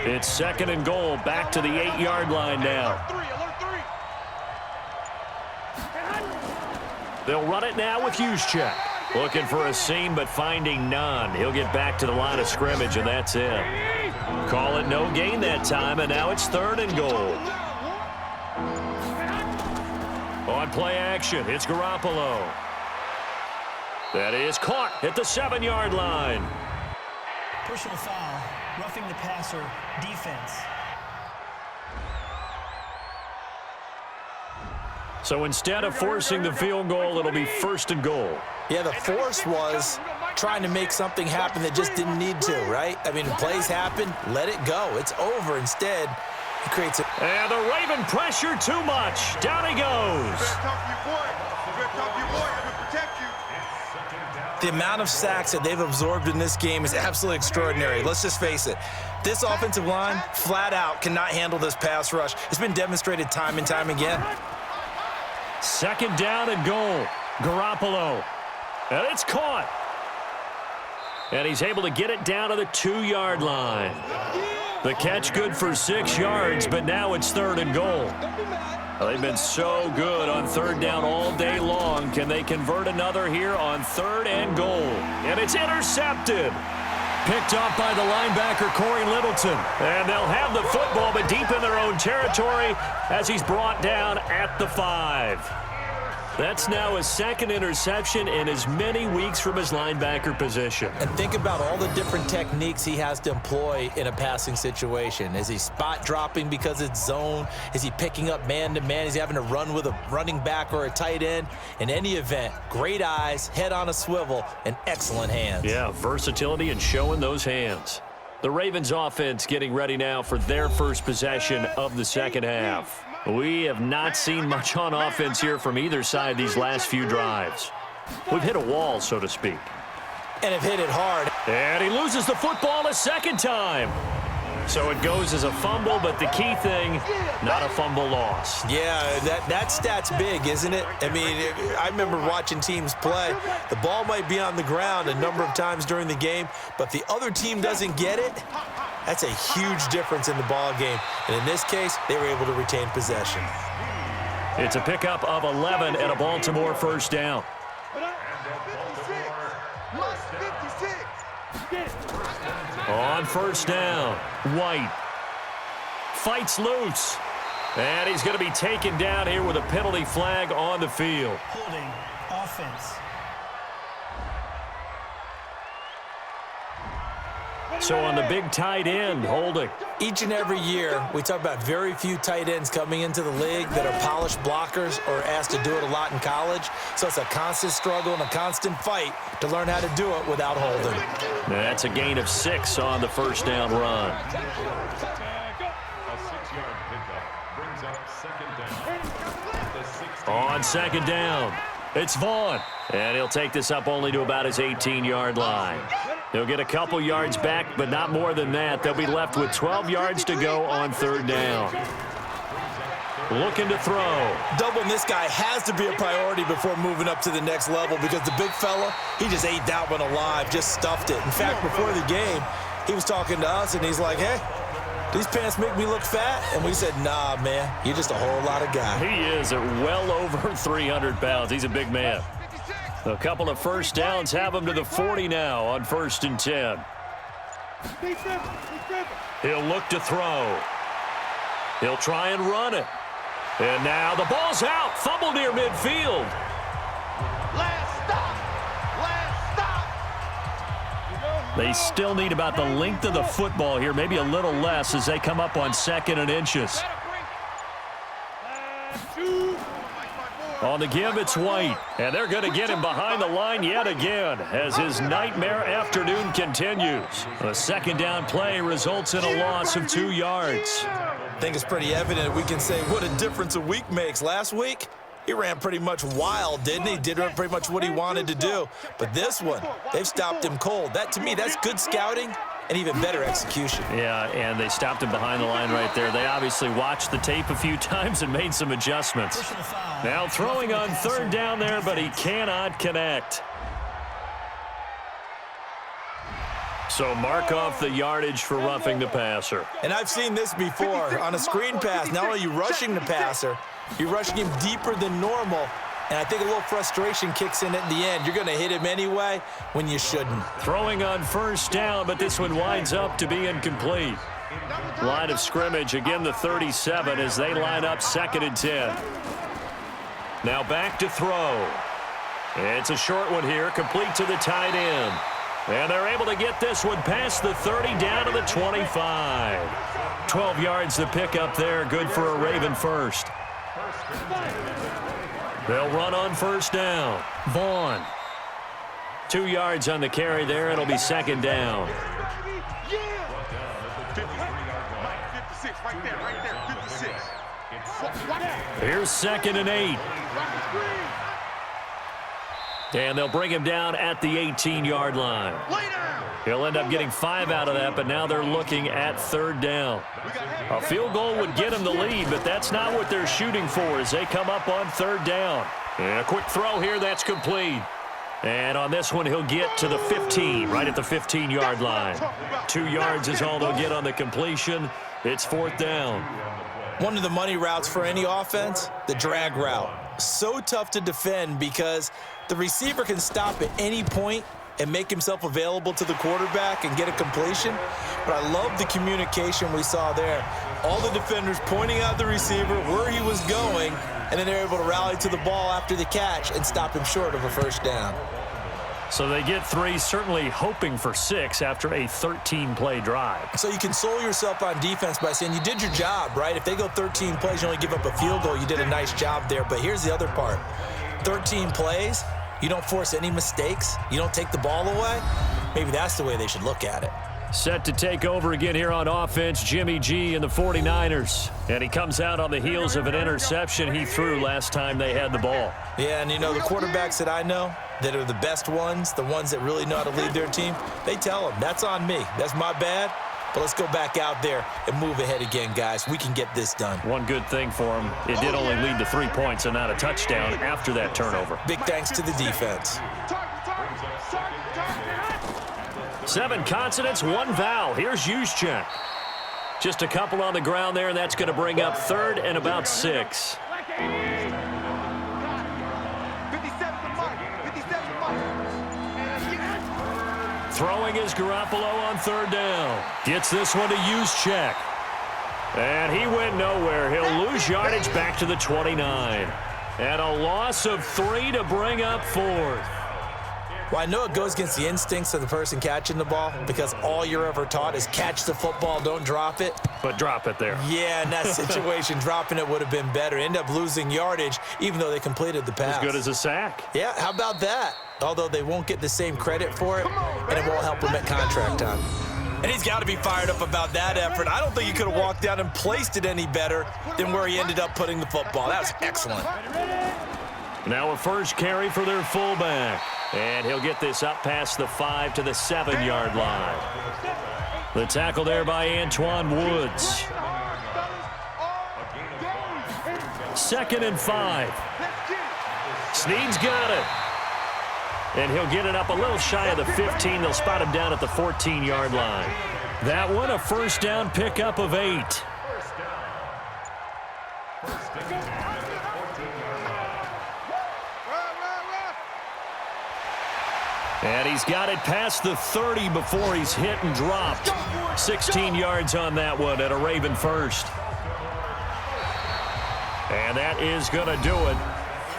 It's 2nd and goal, back to the 8-yard line now. They'll run it now with Juszczyk. Looking for a seam, but finding none. He'll get back to the line of scrimmage, and that's it. Call it no gain that time, and now it's 3rd and goal. On play action, it's Garoppolo. That is caught at the 7-yard line. Personal foul, roughing the passer, defense. So instead of forcing the field goal, it'll be 1st and goal. Yeah, the force was trying to make something happen that just didn't need to, right? I mean, plays happen, let it go. It's over. Instead, he creates it. And the Raven pressure too much. Down he goes. The amount of sacks that they've absorbed in this game is absolutely extraordinary. Let's just face it. This offensive line, flat out, cannot handle this pass rush. It's been demonstrated time and time again. 2nd down and goal. Garoppolo. And it's caught. And he's able to get it down to the 2-yard line. The catch good for 6 yards, but now it's 3rd and goal. Well, they've been so good on 3rd down all day long. Can they convert another here on 3rd and goal? And it's intercepted. Picked off by the linebacker, Corey Littleton. And they'll have the football, but deep in their own territory as he's brought down at the 5. That's now his 2nd interception in as many weeks from his linebacker position. And think about all the different techniques he has to employ in a passing situation. Is he spot dropping because it's zone? Is he picking up man-to-man? Is he having to run with a running back or a tight end? In any event, great eyes, head on a swivel, and excellent hands. Yeah, versatility and showing those hands. The Ravens offense getting ready now for their first possession of the 2nd half. We have not seen much on offense here from either side these last few drives. We've hit a wall, so to speak. And have hit it hard. And he loses the football a 2nd time. So it goes as a fumble, but the key thing, not a fumble loss. Yeah, that stat's big, isn't it? I mean, I remember watching teams play. The ball might be on the ground a number of times during the game, but if the other team doesn't get it, that's a huge difference in the ball game. And in this case, they were able to retain possession. It's a pickup of 11 and a Baltimore 1st down. On 1st down, White fights loose. And he's going to be taken down here with a penalty flag on the field. Holding, offense. So on the big tight end, holding. Each and every year, we talk about very few tight ends coming into the league that are polished blockers or asked to do it a lot in college. So it's a constant struggle and a constant fight to learn how to do it without holding. That's a gain of 6 on the 1st down run. On 2nd down, it's Vaughn. And he'll take this up only to about his 18-yard line. He'll get a couple yards back, but not more than that. They'll be left with 12 yards to go on 3rd down. Looking to throw. Doubling this guy has to be a priority before moving up to the next level because the big fella, he just ate that one alive, just stuffed it. In fact, before the game, he was talking to us, and he's like, hey, these pants make me look fat? And we said, nah, man, you're just a whole lot of guy. He is at well over 300 pounds. He's a big man. A couple of 1st downs have him to the 40 now on 1st and 10. He'll look to throw. He'll try and run it. And now the ball's out. Fumble near midfield. Last stop. They still need about the length of the football here, maybe a little less as they come up on 2nd and inches. On the give, it's White. And they're going to get him behind the line yet again as his nightmare afternoon continues. A 2nd down play results in a loss of 2 yards. I think it's pretty evident we can say what a difference a week makes. Last week, he ran pretty much wild, didn't he? Did pretty much what he wanted to do. But this one, they've stopped him cold. That, to me, that's good scouting and even better execution. Yeah, and they stopped him behind the line right there. They obviously watched the tape a few times and made some adjustments. Now throwing on 3rd down there, but he cannot connect. So mark off the yardage for roughing the passer. And I've seen this before. On a screen pass, not only are you rushing the passer, you're rushing him deeper than normal. And I think a little frustration kicks in at the end. You're going to hit him anyway when you shouldn't. Throwing on first down, but this one winds up to be incomplete. Line of scrimmage, again the 37 as they line up 2nd and 10. Now back to throw. It's a short one here, complete to the tight end. And they're able to get this one past the 30 down to the 25. 12 yards to pick up there, good for a Raven first. They'll run on first down. Vaughn. 2 yards on the carry there. It'll be 2nd down. Here's 2nd and 8. And they'll bring him down at the 18-yard line. He'll end up getting 5 out of that, but now they're looking at 3rd down. A field goal would get them the lead, but that's not what they're shooting for as they come up on 3rd down. And a quick throw here, that's complete. And on this one, he'll get to the 15, right at the 15-yard line. 2 yards is all they'll get on the completion. It's 4th down. One of the money routes for any offense, the drag route. So tough to defend because the receiver can stop at any point and make himself available to the quarterback and get a completion. But I love the communication we saw there. All the defenders pointing out the receiver, where he was going, and then they're able to rally to the ball after the catch and stop him short of a first down. So they get 3, certainly hoping for 6 after a 13-play drive. So you console yourself on defense by saying you did your job, right? If they go 13 plays, you only give up a field goal, you did a nice job there. But here's the other part. 13 plays, you don't force any mistakes, you don't take the ball away. Maybe that's the way they should look at it. Set to take over again here on offense, Jimmy G and the 49ers. And he comes out on the heels of an interception he threw last time they had the ball. Yeah, and you know, the quarterbacks that I know that are the best ones, the ones that really know how to lead their team, they tell them, that's on me. That's my bad. But let's go back out there and move ahead again, guys. We can get this done. One good thing for him, it did only lead to 3 points and not a touchdown after that turnover. Big thanks to the defense. 7 consonants, 1 vowel. Here's Juszczyk. Just a couple on the ground there, and that's going to bring up 3rd and about 6. Throwing is Garoppolo on 3rd down. Gets this one to Juszczyk. And he went nowhere. He'll lose yardage back to the 29. And a loss of 3 to bring up 4th. Well, I know it goes against the instincts of the person catching the ball because all you're ever taught is catch the football, don't drop it. But drop it there. Yeah, in that situation, dropping it would have been better. End up losing yardage even though they completed the pass. As good as a sack. Yeah, how about that? Although they won't get the same credit for it, and it won't help them at contract time. And he's got to be fired up about that effort. I don't think he could have walked down and placed it any better than where he ended up putting the football. That was excellent. Now a first carry for their fullback. And he'll get this up past the 5 to the 7-yard line. The tackle there by Antoine Woods. 2nd and 5. Snead's got it. And he'll get it up a little shy of the 15. They'll spot him down at the 14-yard line. That one a first down pickup of 8. And he's got it past the 30 before he's hit and dropped. 16 yards on that one at a Raven first. And that is going to do it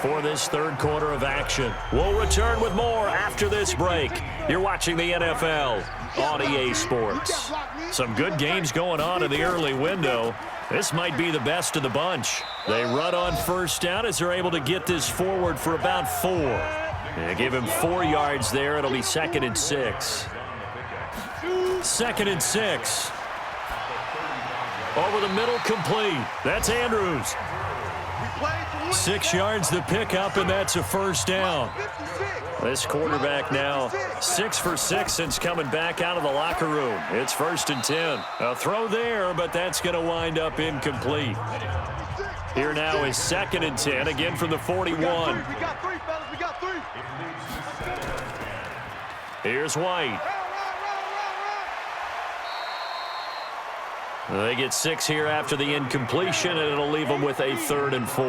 for this 3rd quarter of action. We'll return with more after this break. You're watching the NFL on EA Sports. Some good games going on in the early window. This might be the best of the bunch. They run on first down as they're able to get this forward for about 4. And give him 4 yards there. It'll be 2nd and 6. 2nd and 6. Over the middle, complete. That's Andrews. 6 yards to pick up, and that's a first down. This quarterback now 6 for 6 since coming back out of the locker room. It's 1st and 10. A throw there, but that's going to wind up incomplete. Here now is 2nd and 10, again from the 41. We got 3, fellas. We got 3. Here's White. They get 6 here after the incompletion, and it'll leave them with a 3rd and 4.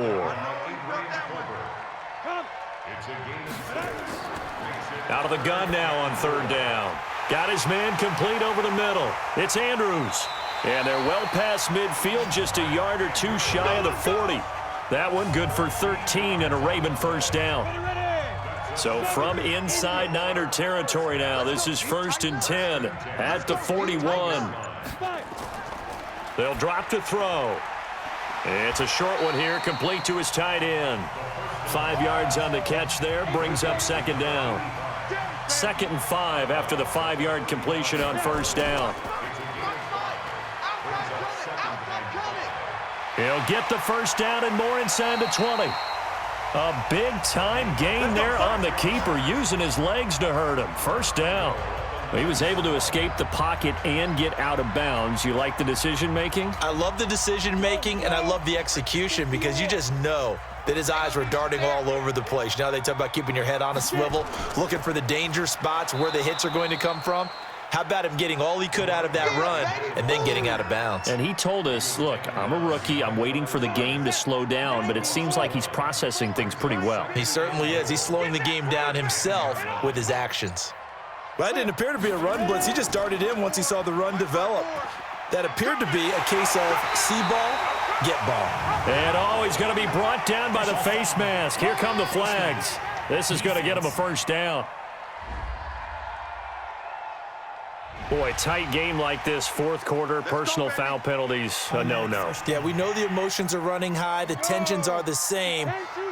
Out of the gun now on 3rd down. Got his man complete over the middle. It's Andrews. And they're well past midfield, just a yard or two shy of the 40. That one good for 13 and a Raven first down. So from inside Niner territory now, this is 1st and 10 at the 41. They'll drop to throw. It's a short one here, complete to his tight end. 5 yards on the catch there, brings up 2nd down. 2nd and 5 after the 5-yard completion on 1st down. He'll get the 1st down and more inside the 20. A big-time gain there on the keeper, using his legs to hurt him. 1st down. He was able to escape the pocket and get out of bounds. You like the decision-making? I love the decision-making, and I love the execution because you just know that his eyes were darting all over the place. You know, they talk about keeping your head on a swivel, looking for the danger spots where the hits are going to come from. How about him getting all he could out of that run and then getting out of bounds? And he told us, look, I'm a rookie. I'm waiting for the game to slow down, but it seems like he's processing things pretty well. He certainly is. He's slowing the game down himself with his actions. Well, that didn't appear to be a run blitz. He just darted in once he saw the run develop. That appeared to be a case of see ball, get ball. And he's going to be brought down by the face mask. Here come the flags. This is going to get him a 1st down. Boy, tight game like this, 4th quarter, personal foul penalties, a no-no. Yeah, we know the emotions are running high. The tensions are the same.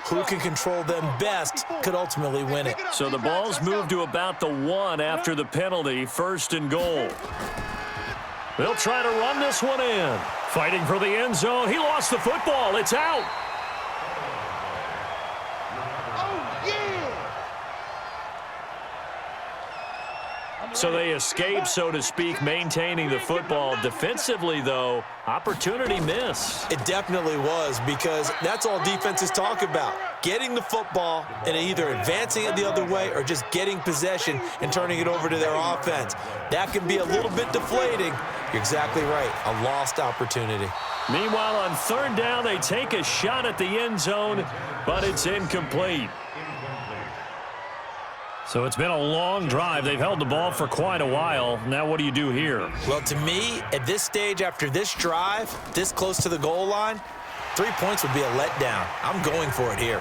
Who can control them best could ultimately win it. So the ball's moved to about the 1 after the penalty, 1st and goal. They'll try to run this one in. Fighting for the end zone. He lost the football. It's out. So they escape, so to speak, maintaining the football. Defensively, though, opportunity miss. It definitely was, because that's all defenses talk about. Getting the football and either advancing it the other way or just getting possession and turning it over to their offense. That can be a little bit deflating. You're exactly right. A lost opportunity. Meanwhile, on 3rd down, they take a shot at the end zone, but it's incomplete. So it's been a long drive. They've held the ball for quite a while. Now what do you do here? Well, to me, at this stage, after this drive, this close to the goal line, 3 points would be a letdown. I'm going for it here.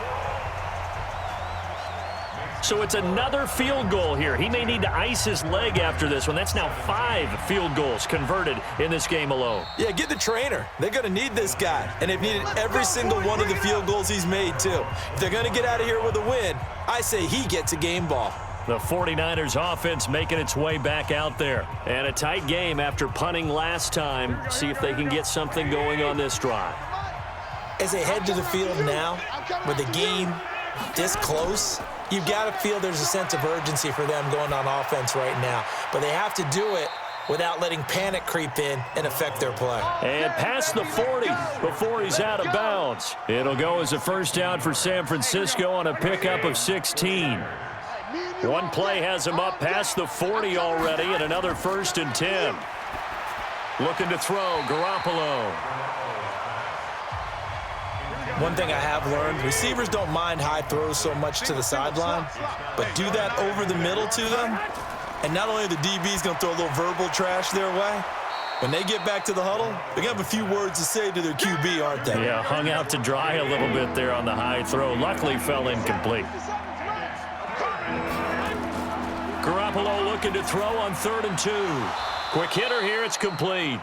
So it's another field goal here. He may need to ice his leg after this one. That's now 5 field goals converted in this game alone. Yeah, get the trainer. They're going to need this guy. And they've needed every single one of the field goals he's made, too. If they're going to get out of here with a win, I say he gets a game ball. The 49ers offense making its way back out there. And a tight game after punting last time. See if they can get something going on this drive. As they head to the field now, with the game this close, you've got to feel there's a sense of urgency for them going on offense right now. But they have to do it without letting panic creep in and affect their play. And past the 40 before he's out of bounds. It'll go as a 1st down for San Francisco on a pickup of 16. One play has him up past the 40 already, and another 1st and 10. Looking to throw, Garoppolo. One thing I have learned, receivers don't mind high throws so much to the sideline, but do that over the middle to them, and not only are the DBs going to throw a little verbal trash their way, when they get back to the huddle, they're going to have a few words to say to their QB, aren't they? Yeah, hung out to dry a little bit there on the high throw. Luckily fell incomplete. Garoppolo looking to throw on 3rd and 2. Quick hitter here, it's complete.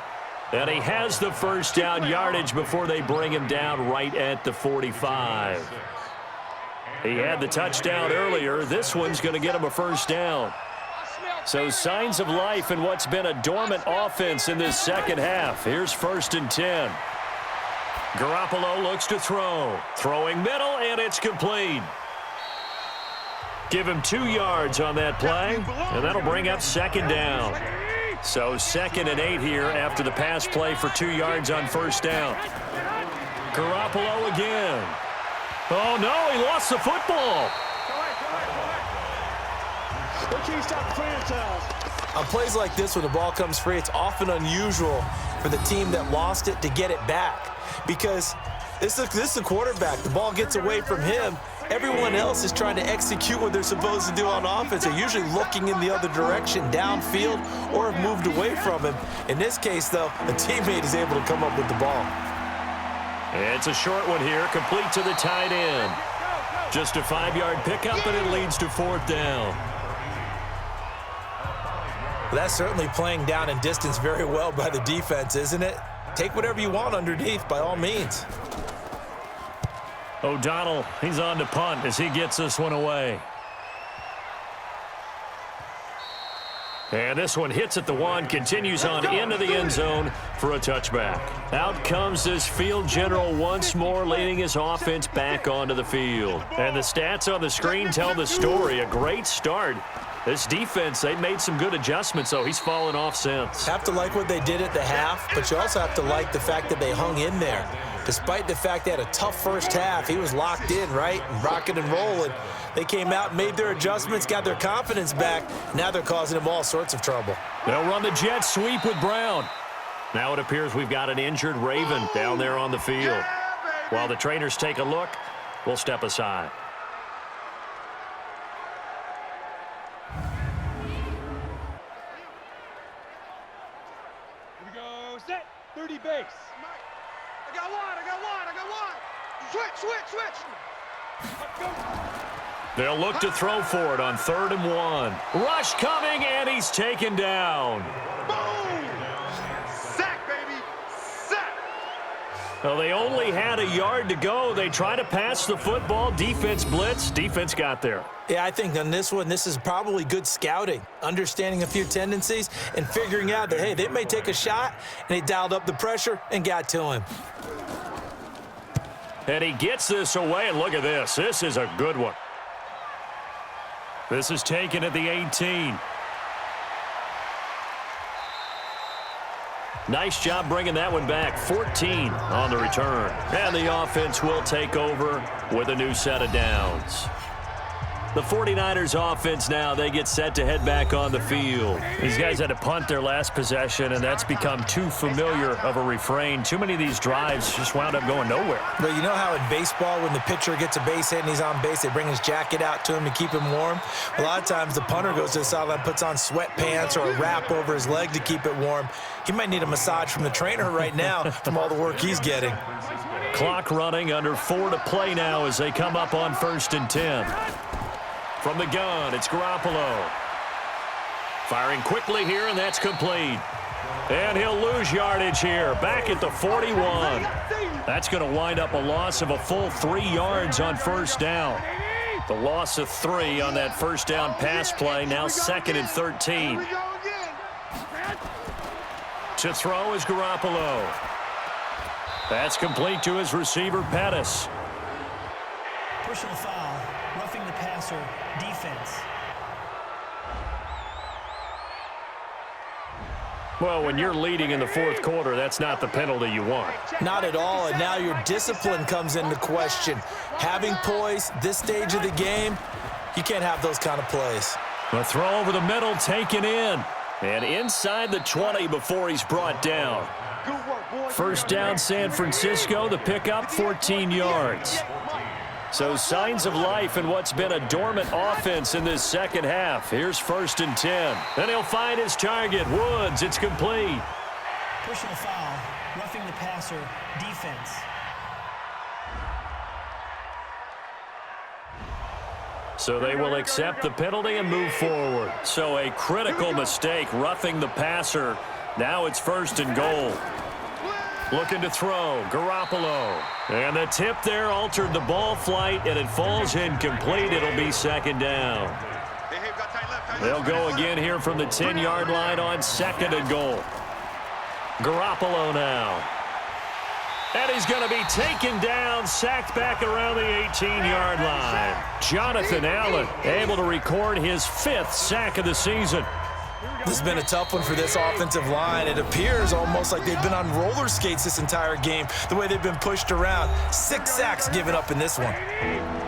And he has the 1st down yardage before they bring him down right at the 45. He had the touchdown earlier. This one's going to get him a 1st down. So signs of life in what's been a dormant offense in this 2nd half. Here's 1st and 10. Garoppolo looks to throw. Throwing middle, and it's complete. Give him 2 yards on that play, and that'll bring up 2nd down. So 2nd and 8 here after the pass play for 2 yards on 1st down. Garoppolo again. Oh, no, he lost the football. On plays like this, when the ball comes free, it's often unusual for the team that lost it to get it back. Because this is a quarterback. The ball gets away from him. Everyone else is trying to execute what they're supposed to do on offense. They're usually looking in the other direction, downfield, or have moved away from him. In this case, though, a teammate is able to come up with the ball. It's a short one here, complete to the tight end. Just a 5-yard pickup, and it leads to 4th down. Well, that's certainly playing down and distance very well by the defense, isn't it? Take whatever you want underneath, by all means. O'Donnell, he's on to punt as he gets this one away. And this one hits at the 1, continues on into the end zone for a touchback. Out comes this field general once more, leading his offense back onto the field. And the stats on the screen tell the story. A great start. This defense, they made some good adjustments, though. He's fallen off since. Have to like what they did at the half, but you also have to like the fact that they hung in there. Despite the fact they had a tough first half, he was locked in, right? Rocking and rolling. They came out, made their adjustments, got their confidence back. Now they're causing him all sorts of trouble. They'll run the jet sweep with Brown. Now it appears we've got an injured Raven down there on the field. While the trainers take a look, we'll step aside. Here we go, set, 30 base. I got one. Switch. Let's go. They'll look to throw for it on 3rd and 1. Rush coming, and he's taken down. Boom! Sack, baby. Sack. Well, they only had a yard to go. They try to pass the football. Defense blitz. Defense got there. Yeah, I think on this one, this is probably good scouting, understanding a few tendencies and figuring out that, hey, they may take a shot, and they dialed up the pressure and got to him. And he gets this away, and look at this. This is a good one. This is taken at the 18. Nice job bringing that one back. 14 on the return. And the offense will take over with a new set of downs. The 49ers offense now, they get set to head back on the field. These guys had to punt their last possession, and that's become too familiar of a refrain. Too many of these drives just wound up going nowhere. But you know how in baseball, when the pitcher gets a base hit and he's on base, they bring his jacket out to him to keep him warm? A lot of times the punter goes to the sideline, puts on sweatpants or a wrap over his leg to keep it warm. He might need a massage from the trainer right now from all the work he's getting. Clock running, under 4 to play now as they come up on 1st and 10. From the gun, it's Garoppolo. Firing quickly here, and that's complete. And he'll lose yardage here, back at the 41. That's going to wind up a loss of a full 3 yards on 1st down. The loss of 3 on that 1st down pass play, now 2nd and 13. To throw is Garoppolo. That's complete to his receiver, Pettis. Personal foul, roughing the passer, defense. Well, when you're leading in the 4th quarter, that's not the penalty you want. Not at all, and now your discipline comes into question. Having poise, this stage of the game, you can't have those kind of plays. The throw over the middle, taken in. And inside the 20 before he's brought down. 1st down, San Francisco. The pickup, 14 yards. So signs of life in what's been a dormant offense in this 2nd half. Here's 1st and 10. Then he'll find his target, Woods. It's complete. Personal foul, roughing the passer, defense. So they will accept the penalty and move forward. So a critical mistake, roughing the passer. Now it's 1st and goal. Looking to throw, Garoppolo. And the tip there altered the ball flight, and it falls incomplete. It'll be 2nd down. They'll go again here from the 10-yard line on 2nd and goal. Garoppolo now. And he's going to be taken down, sacked back around the 18-yard line. Jonathan Allen able to record his 5th sack of the season. This has been a tough one for this offensive line. It appears almost like they've been on roller skates this entire game, the way they've been pushed around. 6 sacks given up in this one.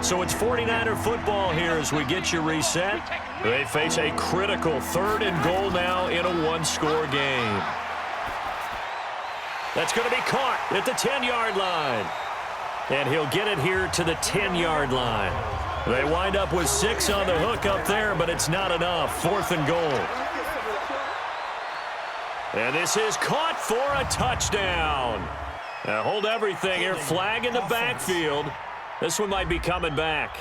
So it's 49er football here as we get you reset. They face a critical 3rd and goal now in a 1-score game. That's going to be caught at the 10-yard line. And he'll get it here to the 10-yard line. They wind up with 6 on the hook up there, but it's not enough. 4th and goal. And this is caught for a touchdown. Now hold everything here. Flag in the backfield. This one might be coming back.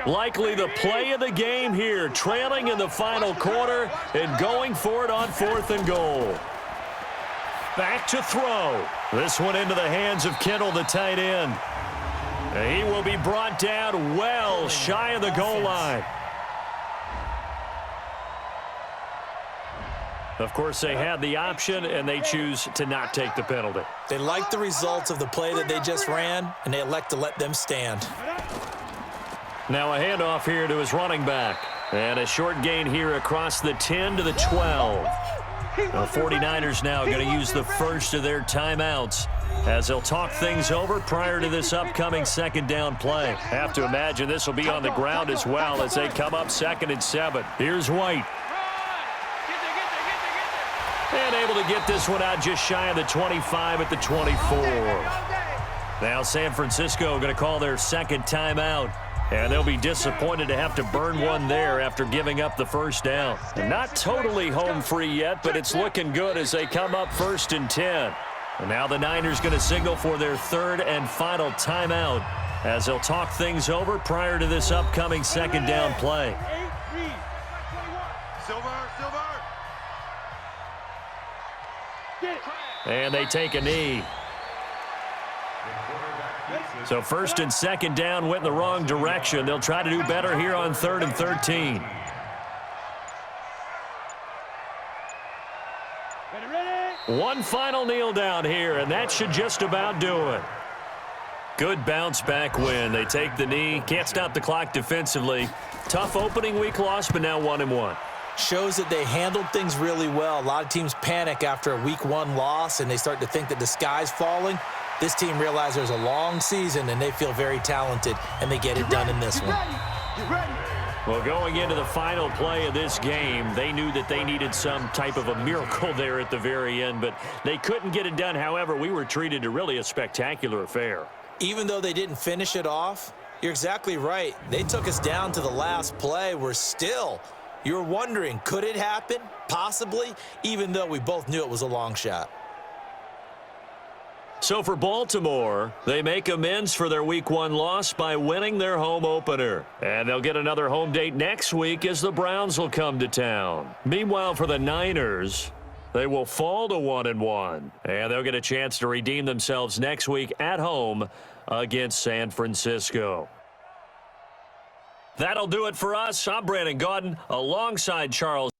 Likely the play of the game here. Trailing in the final quarter and going for it on 4th and goal. Back to throw. This one into the hands of Kittle, the tight end. And he will be brought down well shy of the goal line. Of course, they had the option, and they choose to not take the penalty. They like the results of the play that they just ran, and they elect to let them stand. Now a handoff here to his running back. And a short gain here across the 10 to the 12. The 49ers now going to use the first of their timeouts as they'll talk things over prior to this upcoming second down play. Have to imagine this will be on the ground as well as they come up 2nd and 7. Here's White. And able to get this one out just shy of the 25 at the 24. Now San Francisco going to call their second timeout. And they'll be disappointed to have to burn one there after giving up the first down. And not totally home free yet, but it's looking good as they come up 1st and 10. And now the Niners going to signal for their 3rd and final timeout as they'll talk things over prior to this upcoming second down play. And they take a knee. So 1st and 2nd down went in the wrong direction. They'll try to do better here on 3rd and 13. One final kneel down here, and that should just about do it. Good bounce back win. They take the knee. Can't stop the clock defensively. Tough opening week loss, but now 1-1. Shows that they handled things really well. A lot of teams panic after a week 1 loss, and they start to think that the sky's falling. This team realizes there's a long season, and they feel very talented, and they get it done in this one. Well, going into the final play of this game, they knew that they needed some type of a miracle there at the very end, but they couldn't get it done. However, we were treated to really a spectacular affair. Even though they didn't finish it off, you're exactly right. They took us down to the last play. You're wondering, could it happen? Possibly, even though we both knew it was a long shot. So for Baltimore, they make amends for their Week 1 loss by winning their home opener. And they'll get another home date next week as the Browns will come to town. Meanwhile, for the Niners, they will fall to 1-1. And they'll get a chance to redeem themselves next week at home against San Francisco. That'll do it for us. I'm Brandon Gaudin alongside Charles